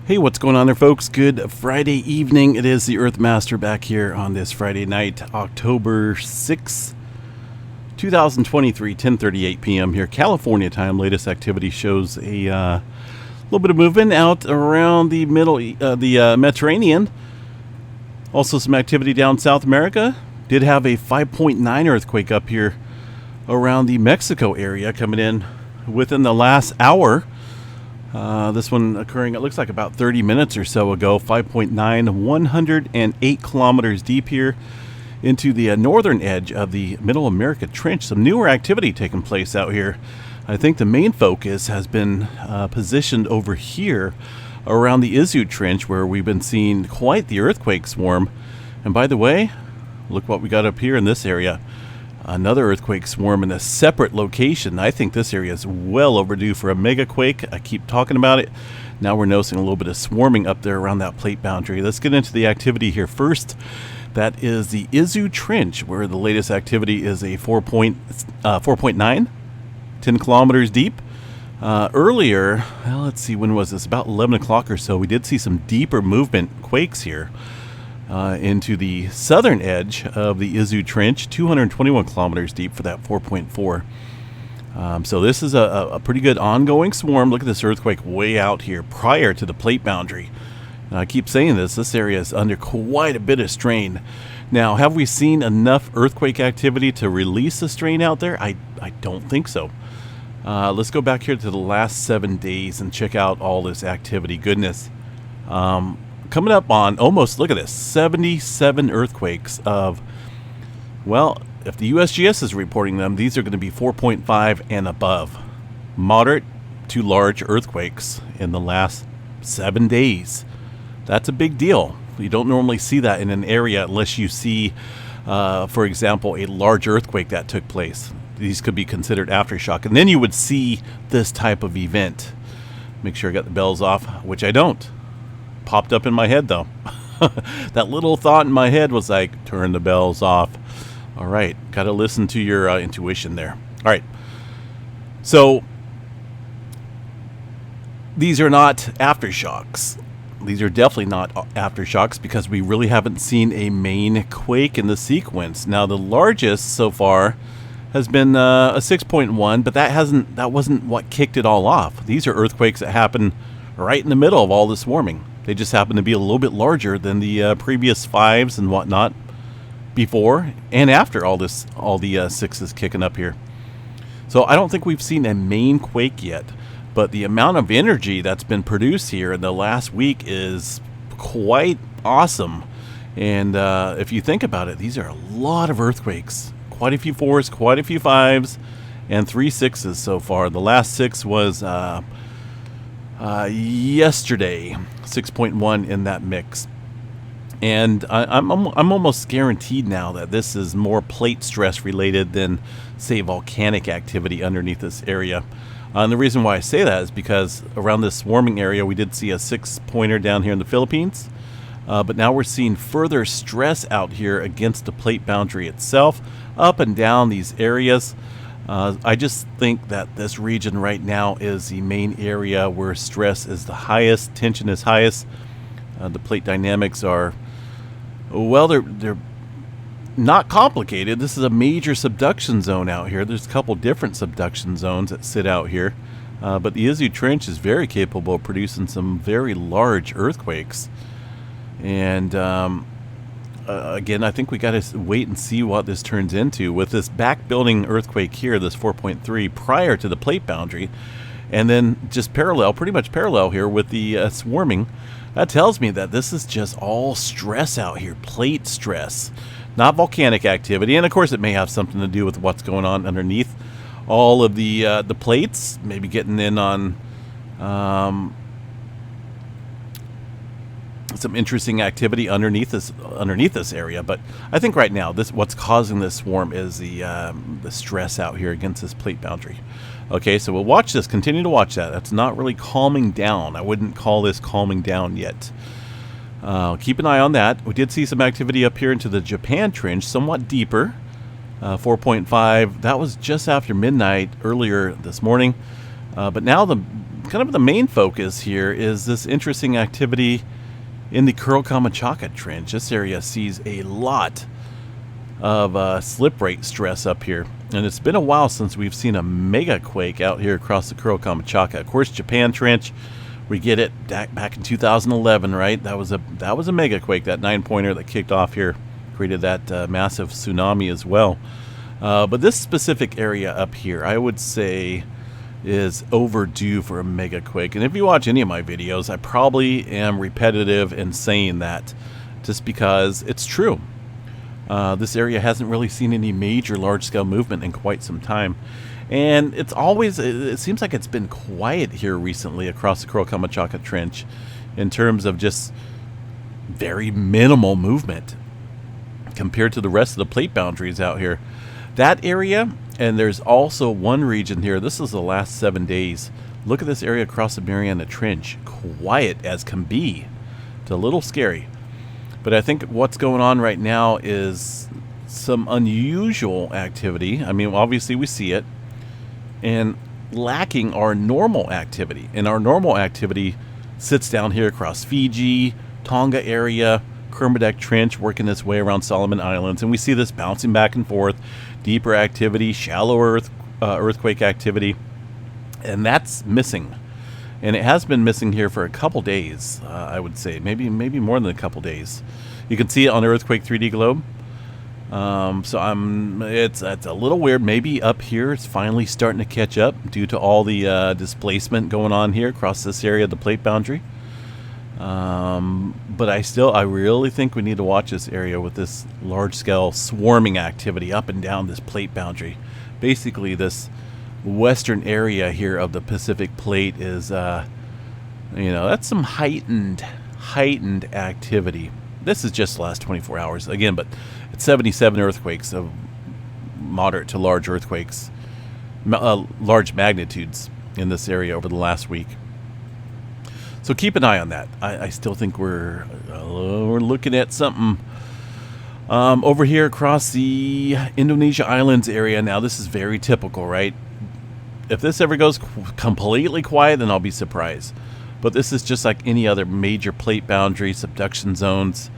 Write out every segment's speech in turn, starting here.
Hey, what's going on there, folks? Good Friday evening. It is the Earthmaster back here on this Friday night, October 6th, 2023, 10:38 p.m. here, California time. Latest activity shows a little bit of movement out around the Mediterranean. Also some activity down South America. Did have a 5.9 earthquake up here around the Mexico area coming in within the last hour. This one occurring, it looks like about 30 minutes or so ago. 5.9, 108 kilometers deep here into the northern edge of the Middle America Trench. Some newer activity taking place out here. I think the main focus has been positioned over here around the Izu Trench, where we've been seeing quite the earthquake swarm. And by the way, look what we got up here in this area. Another earthquake swarm in a separate location. I think this area is well overdue for a mega quake. I keep talking about it. Now we're noticing a little bit of swarming up there around that plate boundary. Let's get into the activity here first. That is the Izu Trench, where the latest activity is a 4.9, 10 kilometers deep. Earlier, well, let's see, when was this? About 11 o'clock or so, we did see some deeper movement quakes here. Into the southern edge of the Izu Trench, 221 kilometers deep for that 4.4. So this is a pretty good ongoing swarm. Look at this earthquake way out here prior to the plate boundary. And I keep saying this area is under quite a bit of strain. Now, have we seen enough earthquake activity to release the strain out there? I don't think so. Let's go back here to the last 7 days and check out all this activity. Goodness. Coming up on almost, look at this, 77 earthquakes of, well, if the USGS is reporting them, these are going to be 4.5 and above. Moderate to large earthquakes in the last 7 days. That's a big deal. You don't normally see that in an area unless you see, for example, a large earthquake that took place. These could be considered aftershock. And then you would see this type of event. Make sure I got the bells off, which I don't. Popped up in my head though. That little thought in my head was like, turn the bells off. All right, got to listen to your intuition there. All right, so these are not aftershocks. These are definitely not aftershocks because we really haven't seen a main quake in the sequence. Now the largest so far has been a 6.1, but that wasn't what kicked it all off. These are earthquakes that happen right in the middle of all this warming. They just happen to be a little bit larger than the previous 5s and whatnot before and after all the 6s kicking up here. So I don't think we've seen a main quake yet, but the amount of energy that's been produced here in the last week is quite awesome. And if you think about it, these are a lot of earthquakes. Quite a few 4s, quite a few 5s, and 3 6s so far. The last 6 was yesterday, 6.1 in that mix. And I'm almost guaranteed now that this is more plate stress related than, say, volcanic activity underneath this area. And the reason why I say that is because around this swarming area, we did see a 6-pointer down here in the Philippines. But now we're seeing further stress out here against the plate boundary itself, up and down these areas. I just think that this region right now is the main area where stress is the highest, tension is highest. The plate dynamics are, well, they're not complicated. This is a major subduction zone out here. There's a couple different subduction zones that sit out here. But the Izu Trench is very capable of producing some very large earthquakes. And again, I think we got to wait and see what this turns into with this back building earthquake here, this 4.3 prior to the plate boundary, and then just pretty much parallel here with the swarming. That tells me that this is just all stress out here, plate stress, not volcanic activity. And of course, it may have something to do with what's going on underneath all of the plates, maybe getting in on some interesting activity underneath this area. But I think right now what's causing this swarm is the stress out here against this plate boundary. Okay, so we'll watch this, continue to watch that. That's not really calming down. I wouldn't call this calming down yet. Keep an eye on that. We did see some activity up here into the Japan Trench, somewhat deeper, 4.5. That was just after midnight earlier this morning. But now the kind of the main focus here is this interesting activity in the Kamchatka Trench. This area sees a lot of slip rate stress up here, and it's been a while since we've seen a mega quake out here across the Kamchatka. Of course, Japan Trench, we get it back in 2011, right? That was a mega quake, that 9-pointer that kicked off here, created that massive tsunami as well. But this specific area up here, I would say, is overdue for a mega quake. And if you watch any of my videos, I probably am repetitive in saying that, just because it's true. This area hasn't really seen any major large-scale movement in quite some time. And it seems like it's been quiet here recently across the Kamchatka Trench in terms of just very minimal movement compared to the rest of the plate boundaries out here. That area, and there's also one region here, this is the last 7 days. Look at this area across the Mariana Trench. Quiet as can be. It's a little scary. But I think what's going on right now is some unusual activity. I mean, obviously we see it, and lacking our normal activity. And our normal activity sits down here across Fiji, Tonga area, Kermadec Trench, working its way around Solomon Islands. And we see this bouncing back and forth, deeper activity, shallow earthquake activity. And that's missing. And it has been missing here for a couple days, I would say, maybe more than a couple days. You can see it on the Earthquake 3D globe. It's a little weird. Maybe up here it's finally starting to catch up due to all the displacement going on here across this area of the plate boundary. But I really think we need to watch this area with this large-scale swarming activity up and down this plate boundary. Basically, this western area here of the Pacific Plate is, that's some heightened activity. This is just the last 24 hours again, but it's 77 earthquakes of moderate to large earthquakes, large magnitudes in this area over the last week. So keep an eye on that. I still think we're looking at something over here across the Indonesia Islands area. Now, this is very typical, right? If this ever goes completely quiet, then I'll be surprised. But this is just like any other major plate boundary, subduction zones.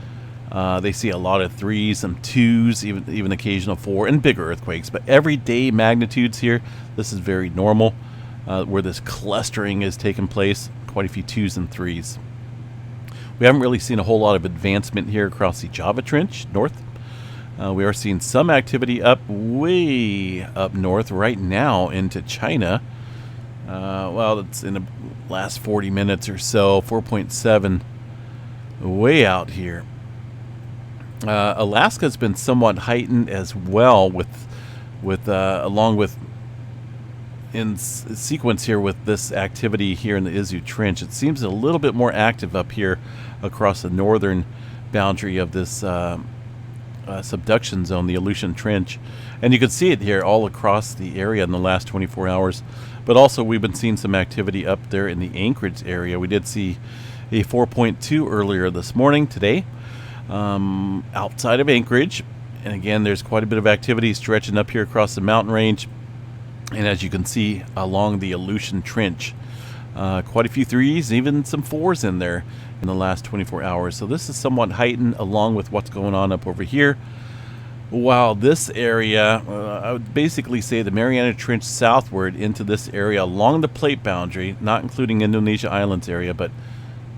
They see a lot of 3s and 2s, even occasional 4 and bigger earthquakes. But everyday magnitudes here, this is very normal, where this clustering is taking place, quite a few 2s and 3s. We haven't really seen a whole lot of advancement here across the Java Trench, north. We are seeing some activity way up north right now into China. It's in the last 40 minutes or so, 4.7 way out here. Alaska's been somewhat heightened as well along with in sequence here with this activity here in the Izu Trench. It seems a little bit more active up here across the northern boundary of this subduction zone, the Aleutian Trench. And you can see it here all across the area in the last 24 hours. But also we've been seeing some activity up there in the Anchorage area. We did see a 4.2 earlier this morning today outside of Anchorage. And again, there's quite a bit of activity stretching up here across the mountain range. And as you can see along the Aleutian Trench, quite a few 3s, even some 4s in there in the last 24 hours. So this is somewhat heightened along with what's going on up over here. While this area, I would basically say the Mariana Trench southward into this area along the plate boundary, not including Indonesia Islands area, but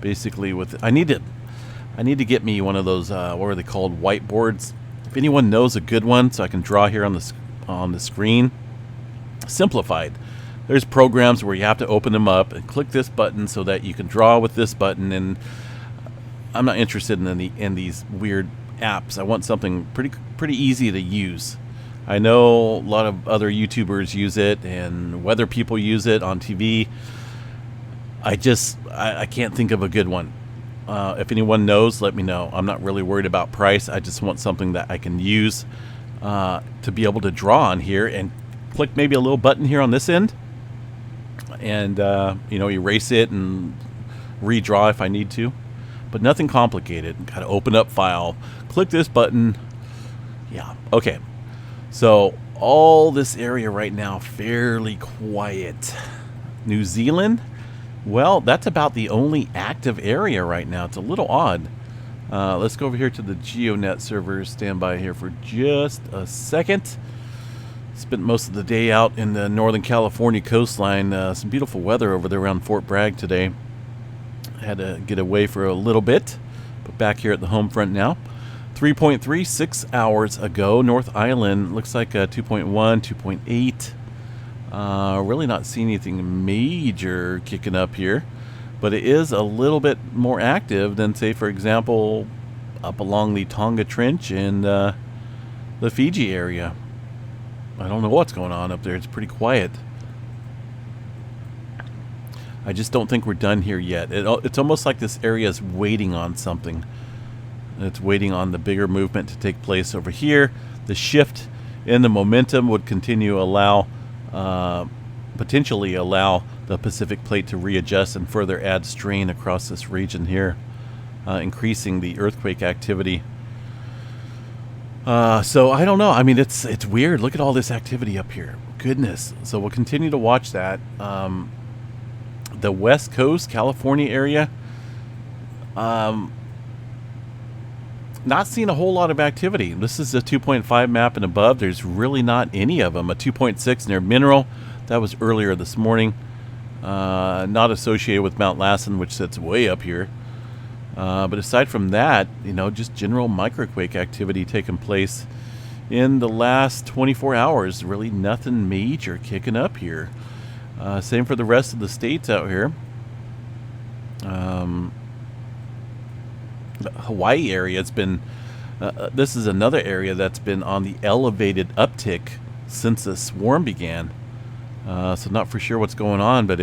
basically I need to get me one of those, what are they called, whiteboards. If anyone knows a good one, so I can draw here on the screen. Simplified. There's programs where you have to open them up and click this button so that you can draw with this button, and I'm not interested in these weird apps. I want something pretty easy to use. I know a lot of other YouTubers use it and weather people use it on TV. I can't think of a good one. If anyone knows, let me know. I'm not really worried about price. I just want something that I can use to be able to draw on here and click maybe a little button here on this end and erase it and redraw if I need to, but nothing complicated. Gotta open up file, click this button. Yeah, okay. So all this area right now fairly quiet. New Zealand, Well, that's about the only active area right now. It's a little odd. Let's go over here to the GeoNet servers. Stand by here for just a second. Spent most of the day out in the Northern California coastline. Some beautiful weather over there around Fort Bragg today. Had to get away for a little bit, but back here at the home front now. 3.36 hours ago, North Island looks like 2.1, 2.8. Really not seeing anything major kicking up here, but it is a little bit more active than, say, for example, up along the Tonga Trench and the Fiji area. I don't know what's going on up there. It's pretty quiet. I just don't think we're done here yet. It's almost like this area is waiting on something. It's waiting on the bigger movement to take place over here. The shift in the momentum would continue to potentially allow the Pacific Plate to readjust and further add strain across this region here, increasing the earthquake activity. So I don't know. I mean, it's weird. Look at all this activity up here. Goodness. So we'll continue to watch that. The West Coast, California area, not seeing a whole lot of activity. This is a 2.5 map and above. There's really not any of them. A 2.6 near Mineral. That was earlier this morning. Not associated with Mount Lassen, which sits way up here. But aside from that, just general microquake activity taking place in the last 24 hours. Really nothing major kicking up here. Same for the rest of the states out here. The Hawaii area, it's been, this is another area that's been on the elevated uptick since the swarm began. So not for sure what's going on, but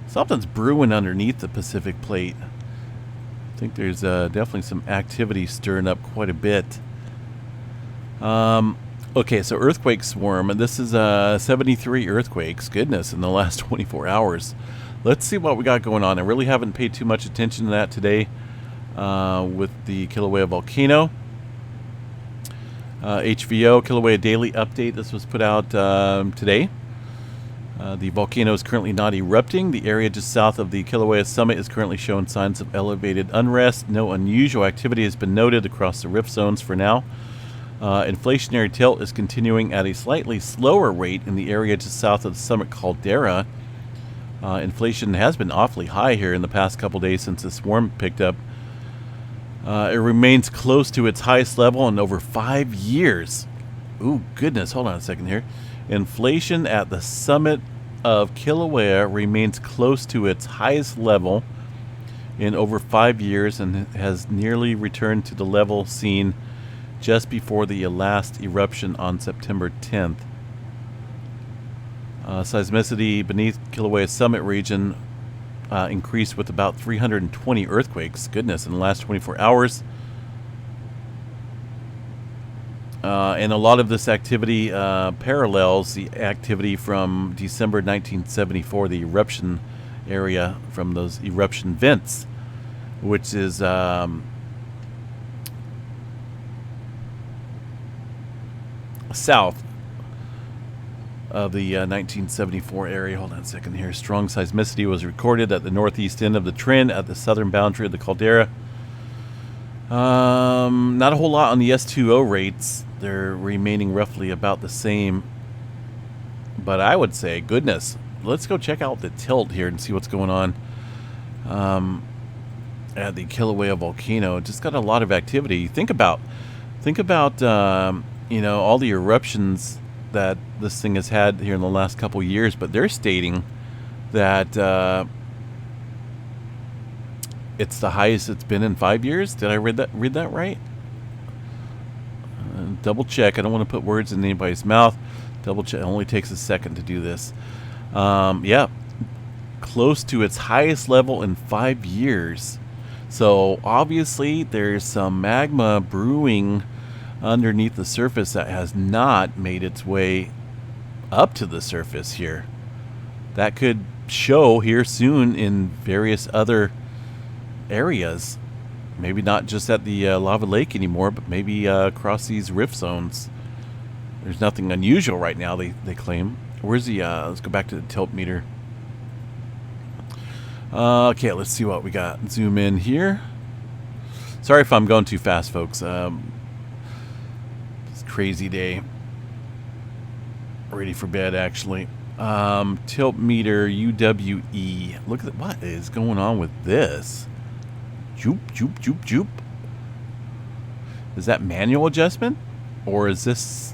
something's brewing underneath the Pacific Plate. I think there's definitely some activity stirring up quite a bit. Okay, so earthquake swarm, and this is 73 earthquakes, goodness, in the last 24 hours. Let's see what we got going on. I really haven't paid too much attention to that today with the Kilauea volcano. HVO, Kilauea Daily Update, this was put out today. The volcano is currently not erupting. The area just south of the Kilauea summit is currently showing signs of elevated unrest. No unusual activity has been noted across the rift zones for now. Inflationary tilt is continuing at a slightly slower rate in the area just south of the summit caldera. Inflation has been awfully high here in the past couple days since the swarm picked up. It remains close to its highest level in over 5 years. Ooh, goodness, hold on a second here. Inflation at the summit of Kilauea remains close to its highest level in over 5 years and has nearly returned to the level seen just before the last eruption on September 10th. Seismicity beneath Kilauea summit region increased with about 320 earthquakes, goodness, in the last 24 hours. And a lot of this activity parallels the activity from December 1974, the eruption area from those eruption vents, which is south of the 1974 area. Hold on a second here. Strong seismicity was recorded at the northeast end of the trend at the southern boundary of the caldera. Not a whole lot on the S2O rates. They're remaining roughly about the same. But I would say, goodness, let's go check out the tilt here and see what's going on at the Kilauea volcano. It just got a lot of activity. Think about all the eruptions that this thing has had here in the last couple years, but they're stating that it's the highest it's been in 5 years. Did I read that right? Double check. I don't want to put words in anybody's mouth. Double check. It only takes a second to do this. Yeah, close to its highest level in 5 years. So obviously there's some magma brewing underneath the surface that has not made its way up to the surface here. That could show here soon in various other areas. Maybe not just at the lava lake anymore, but maybe across these rift zones. There's nothing unusual right now, they claim. Where's the, let's go back to the tilt meter. Okay, let's see what we got. Zoom in here. Sorry if I'm going too fast, folks. It's a crazy day. Ready for bed, actually. Tilt meter UWE. Look at what is going on with this. Joop, joop, joop, joop. Is that manual adjustment? Or is this...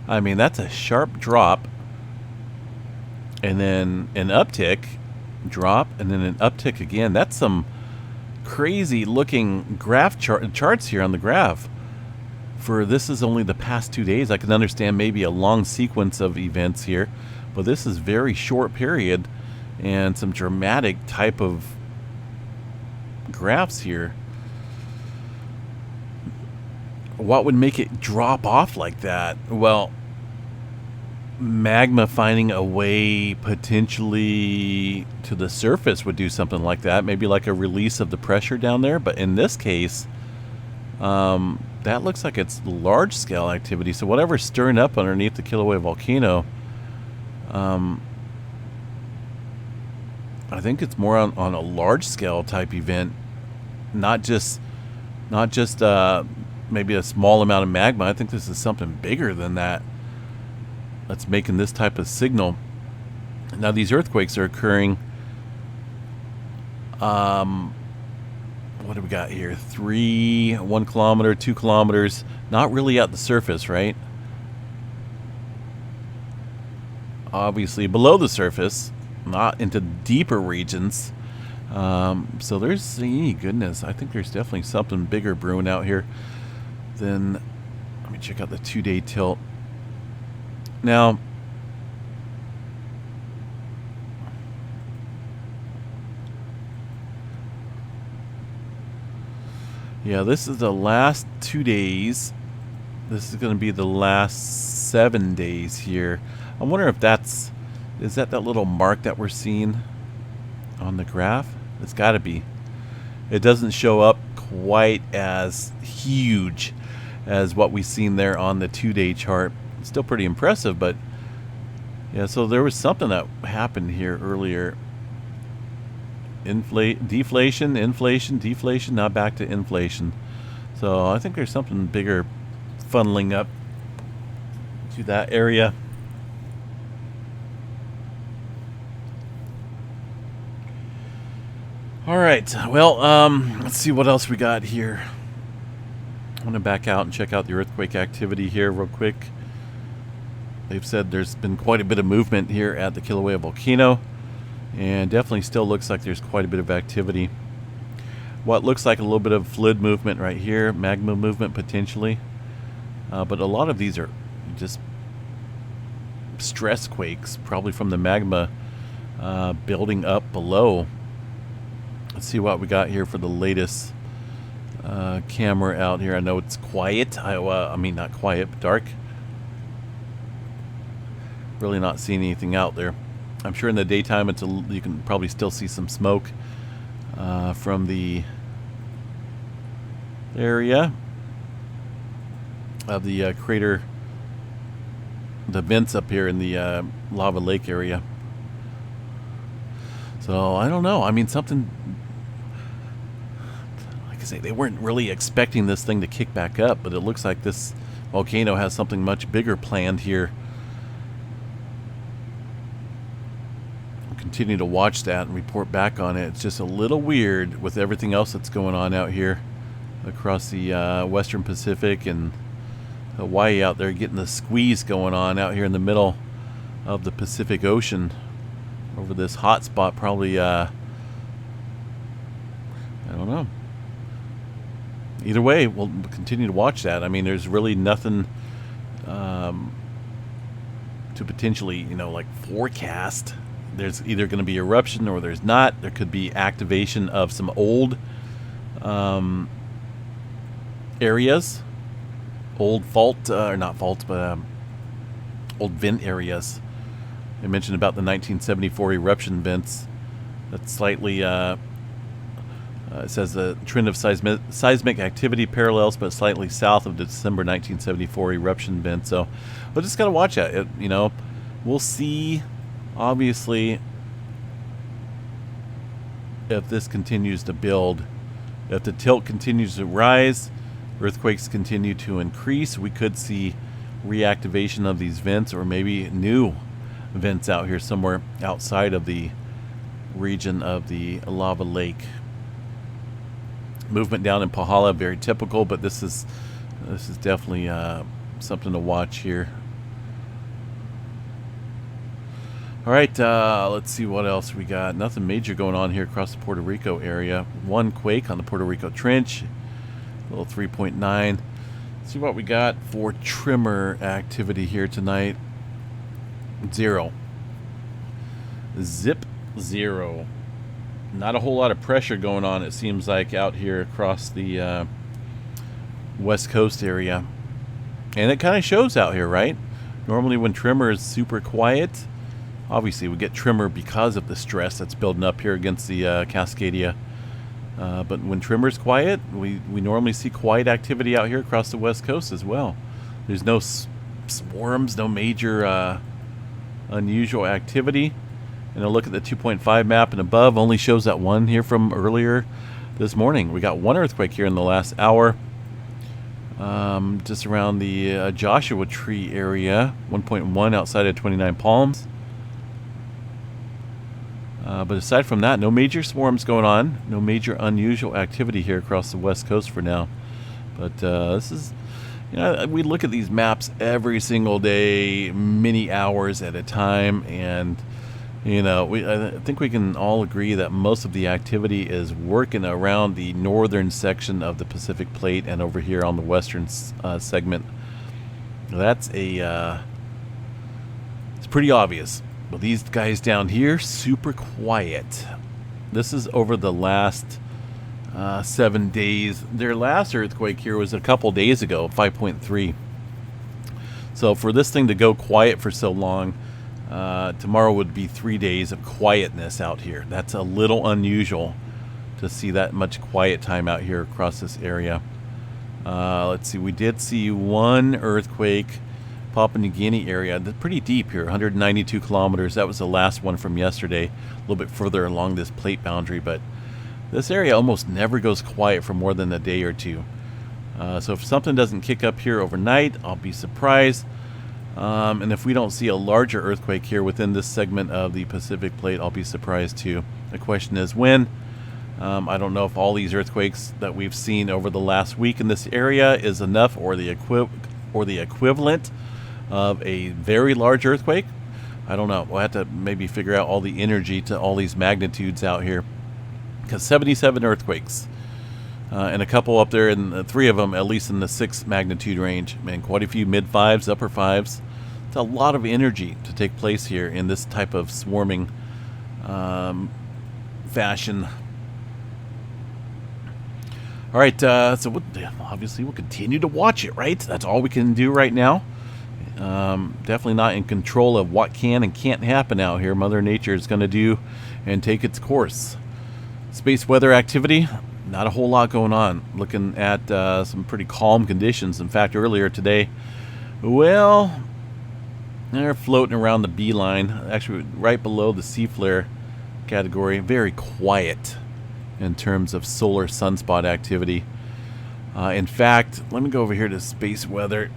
I mean, that's a sharp drop. And then an uptick. Drop. And then an uptick again. That's some crazy looking graph charts here on the graph. For this is only the past 2 days. I can understand maybe a long sequence of events here. But this is very short period. And some dramatic type of graphs here. What would make it drop off like that? Well, magma finding a way potentially to the surface would do something like that. Maybe like a release of the pressure down there. But in this case, that looks like it's large scale activity. So whatever's stirring up underneath the Kilauea volcano, I think it's more on a large scale type event, not just maybe a small amount of magma. I think this is something bigger than that that's making this type of signal. Now these earthquakes are occurring, what do we got here? 1 kilometer, 2 kilometers, not really at the surface, right? Obviously below the surface, not into deeper regions. So there's, goodness, I think there's definitely something bigger brewing out here. Then let me check out the 2-day tilt. Now, yeah, this is the last 2 days. This is going to be the last 7 days here. I wonder if is that little mark that we're seeing on the graph? It's got to be. It doesn't show up quite as huge as what we've seen there on the 2-day chart. It's still pretty impressive, but yeah, so there was something that happened here earlier. Deflation, inflation, deflation, now back to inflation. So I think there's something bigger funneling up to that area. All right, well, let's see what else we got here. I'm going to back out and check out the earthquake activity here real quick. They've said there's been quite a bit of movement here at the Kilauea volcano, and definitely still looks like there's quite a bit of activity. What looks like a little bit of fluid movement right here, magma movement potentially, but a lot of these are just stress quakes, probably from the magma building up below. Let's see what we got here for the latest camera out here. I know it's quiet. I mean, not quiet, but dark. Really not seeing anything out there. I'm sure in the daytime you can probably still see some smoke from the area of the crater, the vents up here in the lava lake area. So I don't know. I mean, something, like I say, they weren't really expecting this thing to kick back up, but it looks like this volcano has something much bigger planned here. We'll continue to watch that and report back on it. It's just a little weird with everything else that's going on out here across the Western Pacific and Hawaii out there, getting the squeeze going on out here in the middle of the Pacific Ocean over this hot spot. Probably, I don't know. Either way, we'll continue to watch that. I mean, there's really nothing to potentially, like forecast. There's either going to be eruption or there's not. There could be activation of some old areas, old fault, or not faults, but old vent areas. I mentioned about the 1974 eruption vents. That's slightly, it says the trend of seismic activity parallels, but slightly south of the December 1974 eruption vent. So we'll just got to watch it. We'll see, obviously, if this continues to build. If the tilt continues to rise, earthquakes continue to increase, we could see reactivation of these vents, or maybe new vents out here somewhere outside of the region of the lava lake. Movement down in Pahala, very typical, but this is definitely something to watch here. All right, let's see what else we got. Nothing major going on here across the Puerto Rico area. One quake on the Puerto Rico Trench, a little 3.9. Let's see what we got for tremor activity here tonight. 0. Zip 0. Not a whole lot of pressure going on, it seems like, out here across the West Coast area. And it kind of shows out here, right? Normally when tremor is super quiet, obviously we get tremor because of the stress that's building up here against the Cascadia. But when tremor is quiet, we normally see quiet activity out here across the West Coast as well. There's no swarms, no major unusual activity. And a look at the 2.5 map and above only shows that one here from earlier this morning. We got one earthquake here in the last hour, just around the Joshua Tree area, 1.1 outside of 29 Palms. But aside from that, no major swarms going on, no major unusual activity here across the West Coast for now. But this is, we look at these maps every single day, many hours at a time, and I think we can all agree that most of the activity is working around the northern section of the Pacific Plate and over here on the western segment. That's it's pretty obvious. But these guys down here, super quiet. This is over the last 7 days. Their last earthquake here was a couple days ago, 5.3. So for this thing to go quiet for so long, tomorrow would be 3 days of quietness out here. That's a little unusual to see that much quiet time out here across this area. Let's see, we did see one earthquake, Papua New Guinea area, pretty deep here, 192 kilometers. That was the last one from yesterday, a little bit further along this plate boundary, but this area almost never goes quiet for more than a day or two. So if something doesn't kick up here overnight, I'll be surprised. And if we don't see a larger earthquake here within this segment of the Pacific Plate, I'll be surprised too. The question is when. I don't know if all these earthquakes that we've seen over the last week in this area is enough, or the equivalent of a very large earthquake. I don't know. We'll have to maybe figure out all the energy to all these magnitudes out here, because 77 earthquakes. And a couple up there, and 3 of them at least in the 6 magnitude range. And quite a few mid-5s, upper 5s. It's a lot of energy to take place here in this type of swarming fashion. All right, so obviously we'll continue to watch it, right? That's all we can do right now. Definitely not in control of what can and can't happen out here. Mother Nature is going to do and take its course. Space weather activity. Not a whole lot going on. Looking at some pretty calm conditions. In fact, earlier today, well, they're floating around the B line, actually right below the C flare category. Very quiet in terms of solar sunspot activity. In fact, let me go over here to space weather.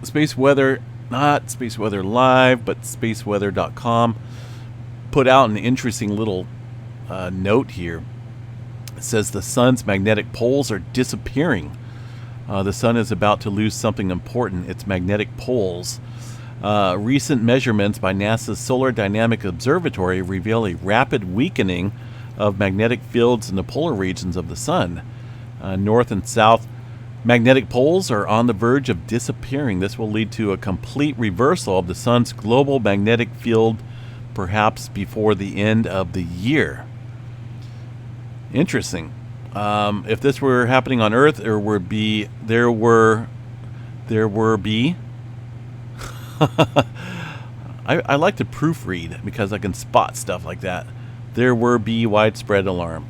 Space weather, not Space Weather Live, but spaceweather.com put out an interesting little note here. It says the sun's magnetic poles are disappearing. The sun is about to lose something important, its magnetic poles. Recent measurements by NASA's Solar Dynamic Observatory reveal a rapid weakening of magnetic fields in the polar regions of the sun. North and south magnetic poles are on the verge of disappearing. This will lead to a complete reversal of the sun's global magnetic field, perhaps before the end of the year. Interesting. If this were happening on Earth, there were be. I like to proofread because I can spot stuff like that. There would be widespread alarm.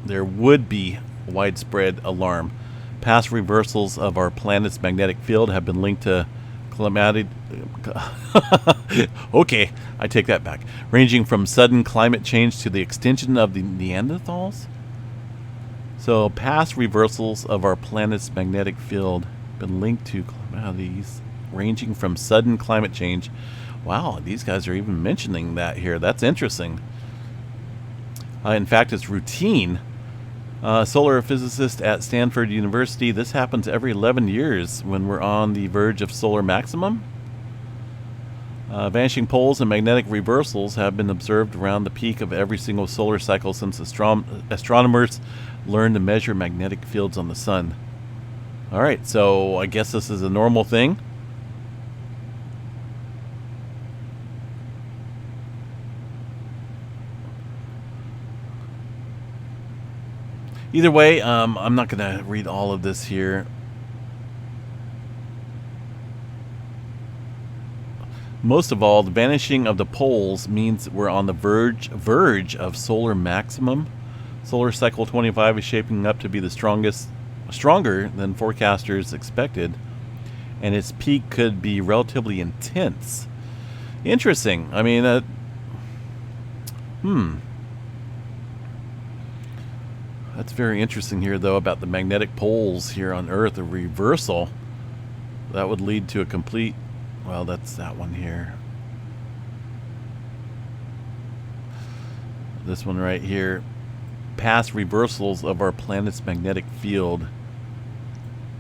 There would be widespread alarm. Past reversals of our planet's magnetic field have been linked to climatic. Okay, I take that back. Ranging from sudden climate change to the extinction of the Neanderthals. So past reversals of our planet's magnetic field been linked to calamities ranging from sudden climate change. Wow, these guys are even mentioning that here. That's interesting. In fact, it's routine. Solar physicist at Stanford University. This happens every 11 years when we're on the verge of solar maximum. Vanishing poles and magnetic reversals have been observed around the peak of every single solar cycle since astronomers learned to measure magnetic fields on the sun. Alright, so I guess this is a normal thing. Either way, I'm not going to read all of this here. Most of all, the vanishing of the poles means we're on the verge of solar maximum. Solar cycle 25 is shaping up to be the stronger than forecasters expected, and its peak could be relatively intense. Interesting. I mean, that's very interesting here, though, about the magnetic poles here on Earth, a reversal. That would lead to a complete... Well, that's that one here. This one right here. Past reversals of our planet's magnetic field.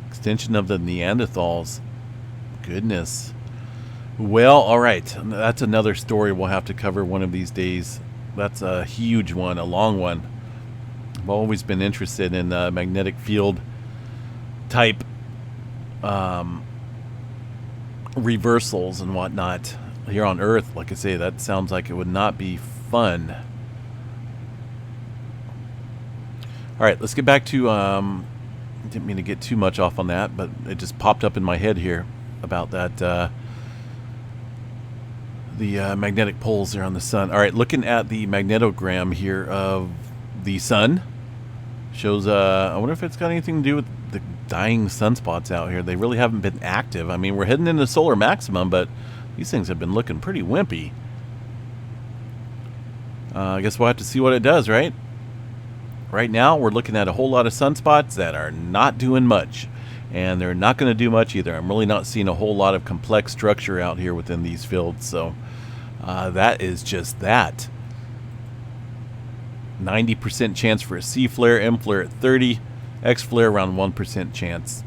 Extension of the Neanderthals. Goodness. Well, alright. That's another story we'll have to cover one of these days. That's a huge one, a long one. I've always been interested in magnetic field type reversals and whatnot here on Earth. Like I say, that sounds like it would not be fun. Alright, let's get back to didn't mean to get too much off on that, but it just popped up in my head here about that the magnetic poles there on the sun. Alright, looking at the magnetogram here of the sun shows I wonder if it's got anything to do with the dying sunspots out here. They really haven't been active. I mean, we're heading into solar maximum, but these things have been looking pretty wimpy. I guess we'll have to see what it does, right? Right now, we're looking at a whole lot of sunspots that are not doing much. And they're not going to do much either. I'm really not seeing a whole lot of complex structure out here within these fields. So that is just that. 90% chance for a C flare, M flare at 30, X flare around 1% chance.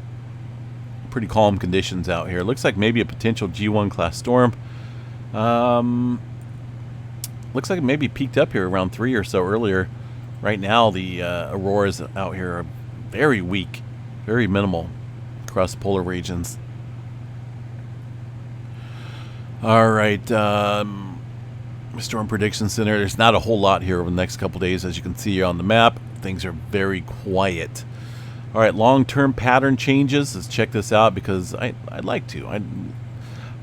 Pretty calm conditions out here. Looks like maybe a potential G1 class storm. Looks like it maybe peaked up here around 3 or so earlier. Right now the auroras out here are very weak, very minimal across the polar regions. Alright, Storm Prediction Center. There's not a whole lot here over the next couple days. As you can see here on the map, things are very quiet. Alright, long-term pattern changes. Let's check this out because I'd like to.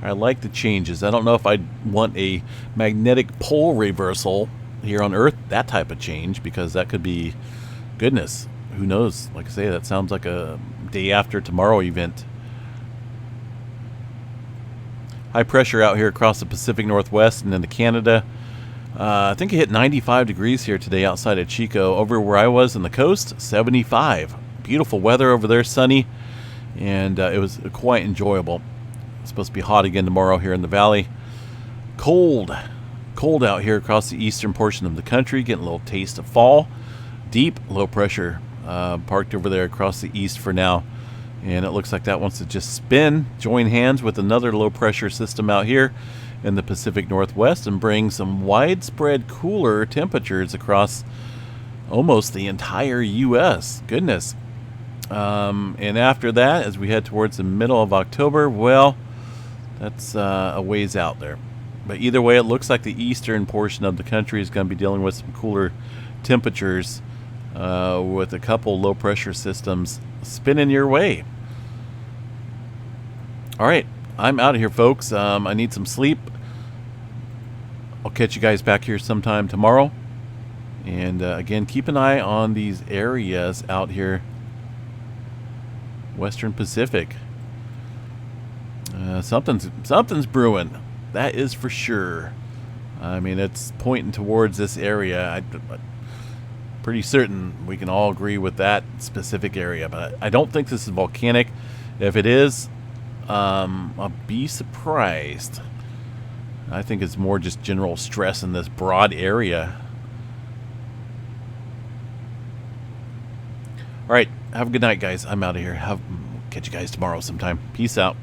I like the changes. I don't know if I'd want a magnetic pole reversal here on Earth, that type of change, because that could be, goodness, who knows. Like I say, that sounds like a day after tomorrow event. High pressure out here across the Pacific Northwest and into Canada. I think it hit 95 degrees here today outside of Chico. Over where I was on the coast, 75. Beautiful weather over there, sunny, and it was quite enjoyable. It's supposed to be hot again tomorrow here in the valley. Cold out here across the eastern portion of the country. Getting a little taste of fall. Deep low pressure parked over there across the east for now. And it looks like that wants to just spin, join hands with another low pressure system out here in the Pacific Northwest and bring some widespread cooler temperatures across almost the entire U.S. Goodness. And after that, as we head towards the middle of October, well, that's a ways out there. But either way, it looks like the eastern portion of the country is going to be dealing with some cooler temperatures with a couple low pressure systems spinning your way. All right, I'm out of here, folks. I need some sleep. I'll catch you guys back here sometime tomorrow. And again, keep an eye on these areas out here, Western Pacific. Something's brewing. That is for sure. I mean, it's pointing towards this area. I'm pretty certain we can all agree with that specific area, but I don't think this is volcanic. If it is, I'll be surprised. I think it's more just general stress in this broad area. All right, have a good night, guys. I'm out of here. Catch you guys tomorrow sometime. Peace out.